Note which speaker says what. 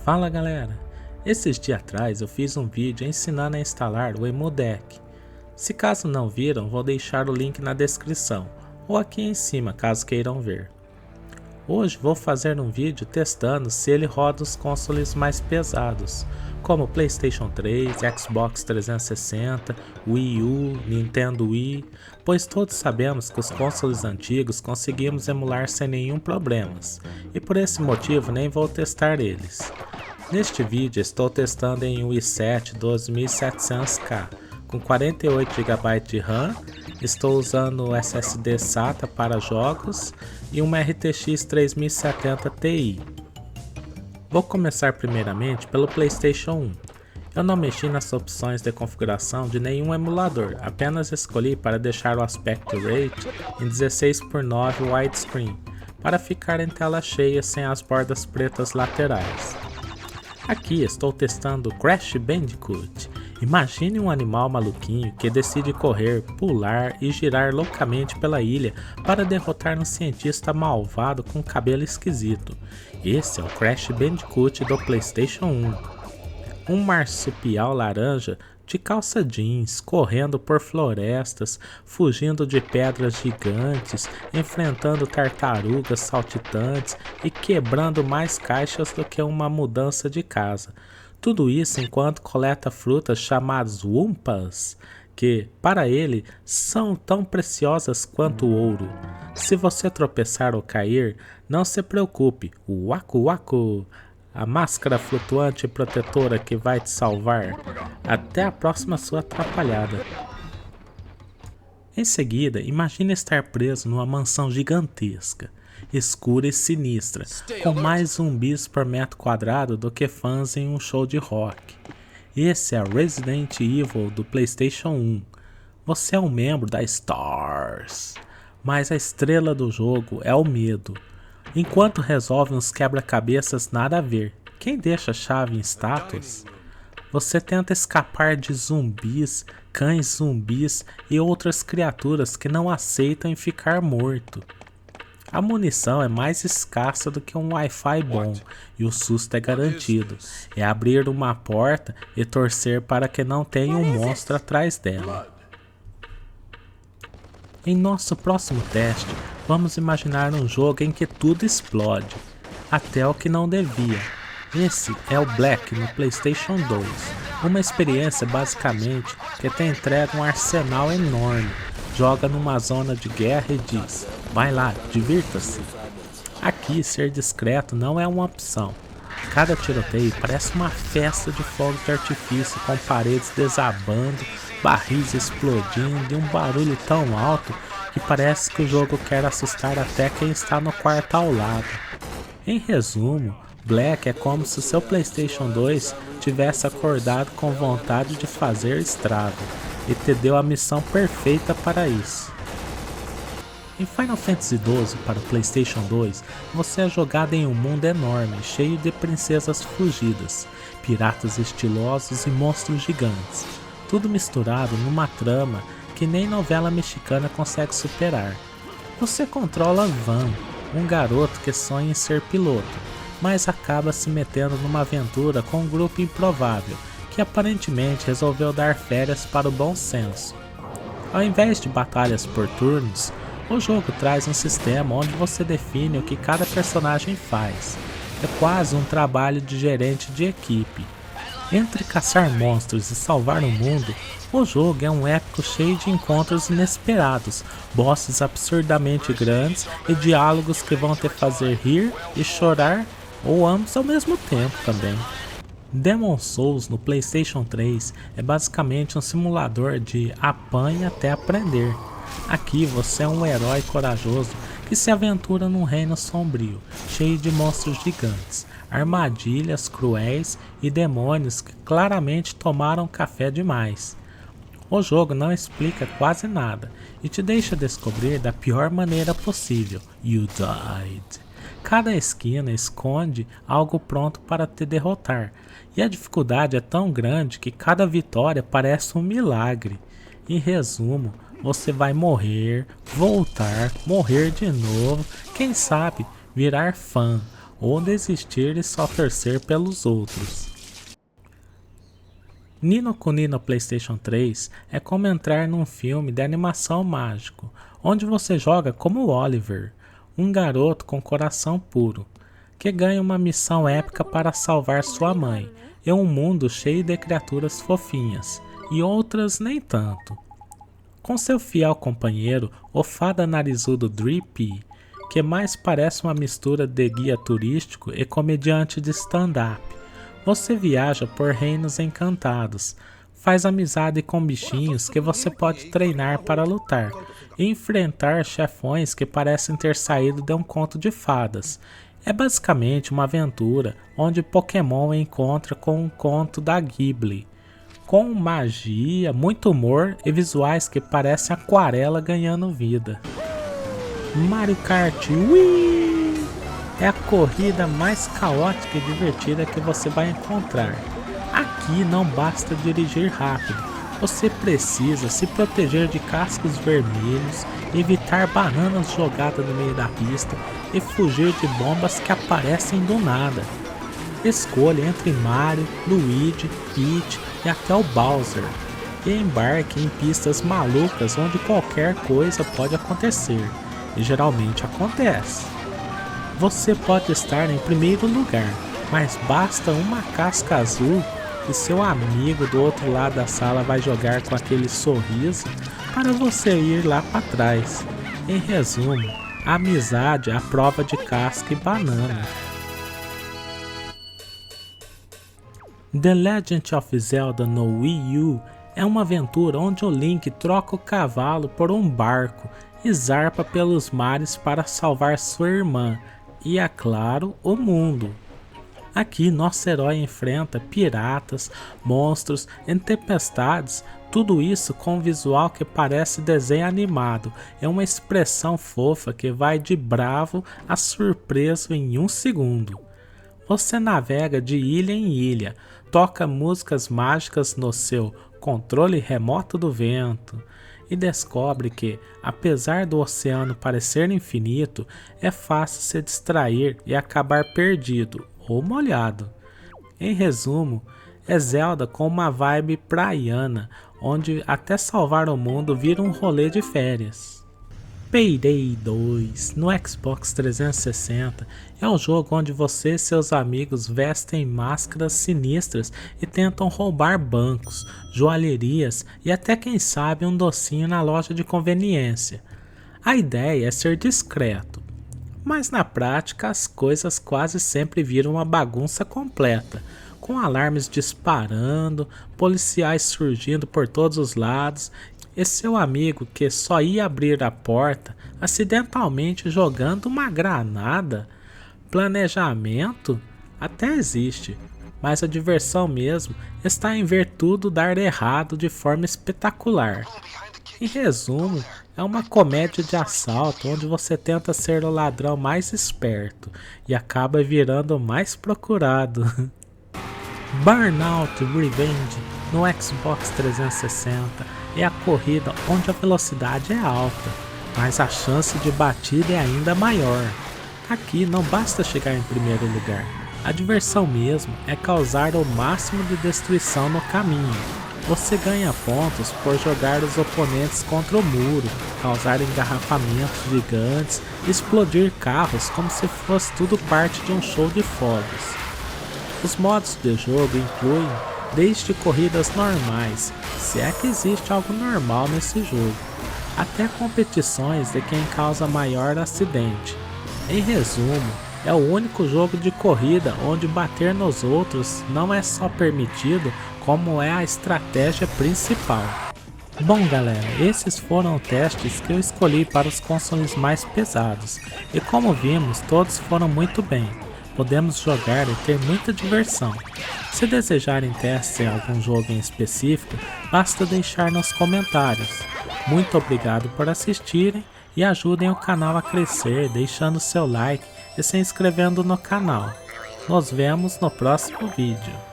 Speaker 1: Fala galera, esses dias atrás eu fiz um vídeo ensinando a instalar o EmuDeck. Se caso não viram, vou deixar o link na descrição ou aqui em cima caso queiram ver. Hoje vou fazer um vídeo testando se ele roda os consoles mais pesados, como PlayStation 3, Xbox 360, Wii U, Nintendo Wii, pois todos sabemos que os consoles antigos conseguimos emular sem nenhum problema, e por esse motivo nem vou testar eles. Neste vídeo estou testando em um i7 12700K com 48 GB de RAM, estou usando o SSD SATA para jogos e uma RTX 3070 Ti. Vou começar primeiramente pelo PlayStation 1. Eu não mexi nas opções de configuração de nenhum emulador, apenas escolhi para deixar o aspect rate em 16:9 widescreen, para ficar em tela cheia sem as bordas pretas laterais. Aqui estou testando o Crash Bandicoot. Imagine um animal maluquinho que decide correr, pular e girar loucamente pela ilha para derrotar um cientista malvado com cabelo esquisito. Esse é o Crash Bandicoot do PlayStation 1. Um marsupial laranja de calça jeans, correndo por florestas, fugindo de pedras gigantes, enfrentando tartarugas saltitantes e quebrando mais caixas do que uma mudança de casa. Tudo isso enquanto coleta frutas chamadas Wumpas, que, para ele, são tão preciosas quanto o ouro. Se você tropeçar ou cair, não se preocupe, o Waku Waku, a máscara flutuante e protetora que vai te salvar. Até a próxima sua atrapalhada. Em seguida, imagine estar preso numa mansão gigantesca, escura e sinistra, com mais zumbis por metro quadrado do que fãs em um show de rock. Esse é Resident Evil do PlayStation 1. Você é um membro da STARS, mas a estrela do jogo é o medo. Enquanto resolve uns quebra-cabeças nada a ver, quem deixa a chave em estátuas? Você tenta escapar de zumbis, cães zumbis e outras criaturas que não aceitam em ficar morto. A munição é mais escassa do que um Wi-Fi bom e o susto é garantido. É abrir uma porta e torcer para que não tenha um monstro atrás dela. Em nosso próximo teste, vamos imaginar um jogo em que tudo explode, até o que não devia. Esse é o Black no PlayStation 2, uma experiência basicamente que te entrega um arsenal enorme, joga numa zona de guerra e diz, vai lá, divirta-se. Aqui ser discreto não é uma opção. Cada tiroteio parece uma festa de fogos de artifício com paredes desabando, barris explodindo e um barulho tão alto que parece que o jogo quer assustar até quem está no quarto ao lado. Em resumo, Black é como se o seu PlayStation 2 tivesse acordado com vontade de fazer estrago e te deu a missão perfeita para isso. Em Final Fantasy XII para o PlayStation 2, você é jogado em um mundo enorme, cheio de princesas fugidas, piratas estilosos e monstros gigantes, tudo misturado numa trama que nem novela mexicana consegue superar. Você controla Van, um garoto que sonha em ser piloto, mas acaba se metendo numa aventura com um grupo improvável, que aparentemente resolveu dar férias para o bom senso. Ao invés de batalhas por turnos, o jogo traz um sistema onde você define o que cada personagem faz. É quase um trabalho de gerente de equipe. Entre caçar monstros e salvar o mundo, o jogo é um épico cheio de encontros inesperados, bosses absurdamente grandes e diálogos que vão te fazer rir e chorar, ou ambos ao mesmo tempo também. Demon's Souls no PlayStation 3 é basicamente um simulador de apanhe até aprender. Aqui você é um herói corajoso que se aventura num reino sombrio, cheio de monstros gigantes, armadilhas cruéis e demônios que claramente tomaram café demais. O jogo não explica quase nada e te deixa descobrir da pior maneira possível. You died. Cada esquina esconde algo pronto para te derrotar, e a dificuldade é tão grande que cada vitória parece um milagre. Em resumo, você vai morrer, voltar, morrer de novo, quem sabe virar fã, ou desistir e só torcer pelos outros. Ni no Kuni no PlayStation 3 é como entrar num filme de animação mágico, onde você joga como Oliver, um garoto com coração puro, que ganha uma missão épica para salvar sua mãe, em um mundo cheio de criaturas fofinhas, e outras nem tanto. Com seu fiel companheiro, o fada narizudo Drippy, que mais parece uma mistura de guia turístico e comediante de stand-up. Você viaja por reinos encantados, faz amizade com bichinhos que você pode treinar para lutar, e enfrentar chefões que parecem ter saído de um conto de fadas. É basicamente uma aventura onde Pokémon encontra com um conto da Ghibli, com magia, muito humor e visuais que parecem aquarela ganhando vida. Mario Kart Wii é a corrida mais caótica e divertida que você vai encontrar. Aqui não basta dirigir rápido, você precisa se proteger de cascos vermelhos, evitar bananas jogadas no meio da pista e fugir de bombas que aparecem do nada. Escolha entre Mario, Luigi, Peach e até o Bowser, e embarque em pistas malucas onde qualquer coisa pode acontecer, e geralmente acontece. Você pode estar em primeiro lugar, mas basta uma casca azul e seu amigo do outro lado da sala vai jogar com aquele sorriso para você ir lá para trás. Em resumo, a amizade é a prova de casca e banana. The Legend of Zelda no Wii U é uma aventura onde o Link troca o cavalo por um barco e zarpa pelos mares para salvar sua irmã e, é claro, o mundo. Aqui nosso herói enfrenta piratas, monstros e tempestades, tudo isso com um visual que parece desenho animado, é uma expressão fofa que vai de bravo a surpreso em um segundo. Você navega de ilha em ilha, toca músicas mágicas no seu controle remoto do vento e descobre que, apesar do oceano parecer infinito, é fácil se distrair e acabar perdido ou molhado. Em resumo, é Zelda com uma vibe praiana, onde até salvar o mundo vira um rolê de férias. Payday 2 no Xbox 360 é um jogo onde você e seus amigos vestem máscaras sinistras e tentam roubar bancos, joalherias e até quem sabe um docinho na loja de conveniência. A ideia é ser discreto, mas na prática as coisas quase sempre viram uma bagunça completa, com alarmes disparando, policiais surgindo por todos os lados e seu amigo que só ia abrir a porta acidentalmente jogando uma granada. Planejamento até existe, mas a diversão mesmo está em ver tudo dar errado de forma espetacular. Em resumo, é uma comédia de assalto onde você tenta ser o ladrão mais esperto e acaba virando o mais procurado. Burnout Revenge no Xbox 360 é a corrida onde a velocidade é alta, mas a chance de batida é ainda maior. Aqui não basta chegar em primeiro lugar, a diversão mesmo é causar o máximo de destruição no caminho. Você ganha pontos por jogar os oponentes contra o muro, causar engarrafamentos gigantes e explodir carros como se fosse tudo parte de um show de fogos. Os modos de jogo incluem desde corridas normais, se é que existe algo normal nesse jogo, até competições de quem causa maior acidente. Em resumo, é o único jogo de corrida onde bater nos outros não é só permitido, como é a estratégia principal. Bom galera, esses foram testes que eu escolhi para os consoles mais pesados, e como vimos, todos foram muito bem. Podemos jogar e ter muita diversão. Se desejarem testes em algum jogo em específico, basta deixar nos comentários. Muito obrigado por assistirem e ajudem o canal a crescer deixando seu like e se inscrevendo no canal. Nos vemos no próximo vídeo.